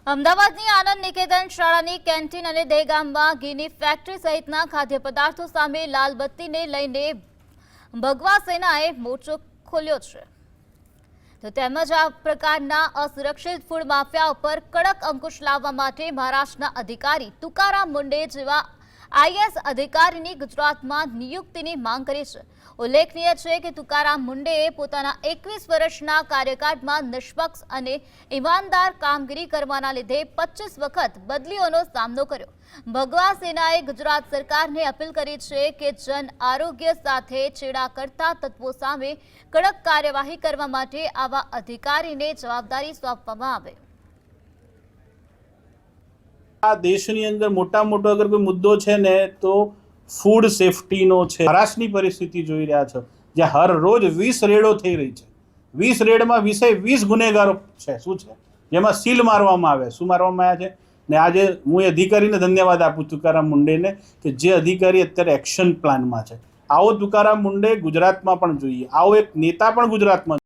અમદાવાદની આનંદ નિકેતન શાળાની કેન્ટીન અને દહેગામમાં ઘીની ફેક્ટરી સહિતના ખાદ્ય પદાર્થો સામે લાલ બત્તીને લઈને ભગવા સેનાએ મોરચો ખોલ્યો છે. તો તેમજ આ પ્રકારના અસુરક્ષિત ફૂડ માફિયા ઉપર કડક અંકુશ લાવવા માટે મહારાષ્ટ્રના અધિકારી તુકારામ મુંડે જેવા આઈએએસ અધિકારીની ગુજરાતમાં નિયુક્તિની માંગ કરી છે. ઉલ્લેખનીય છે કે તુકારામ મુંડેએ પોતાના 21 વર્ષના કાર્યકાળમાં નિષ્પક્ષ અને ઈમાનદાર કામગીરી કરવાના લીધે 25 વખત બદલીઓનો સામનો કર્યો. ભગવા સેનાએ ગુજરાત સરકારને અપીલ કરી છે કે જન આરોગ્ય સાથે છેડા કરતા તત્વો સામે કડક કાર્યવાહી કરવા માટે આવા અધિકારીને જવાબદારી સોંપવામાં આવે. આ દેશની અંદર મોટા મોટો અગર કોઈ મુદ્દો છે ને તો ફૂડ સેફટીનો છે. મહારાષ્ટ્રની પરિસ્થિતિ જોઈ રહ્યા છો જ્યાં હર રોજ 20 રેડો થઈ રહી છે. 20 રેડમાં 20 ગુનેગારો છે. શું છે જેમાં સીલ મારવામાં આવે. શું મારવામાં આવ્યા છે? ને આજે હું એ અધિકારીને ધન્યવાદ આપું તુકારામ મુંડેને કે જે અધિકારી અત્યારે એક્શન પ્લાનમાં છે. આવો તુકારામ મુંડે ગુજરાતમાં પણ જોઈએ, આવો એક નેતા પણ ગુજરાતમાં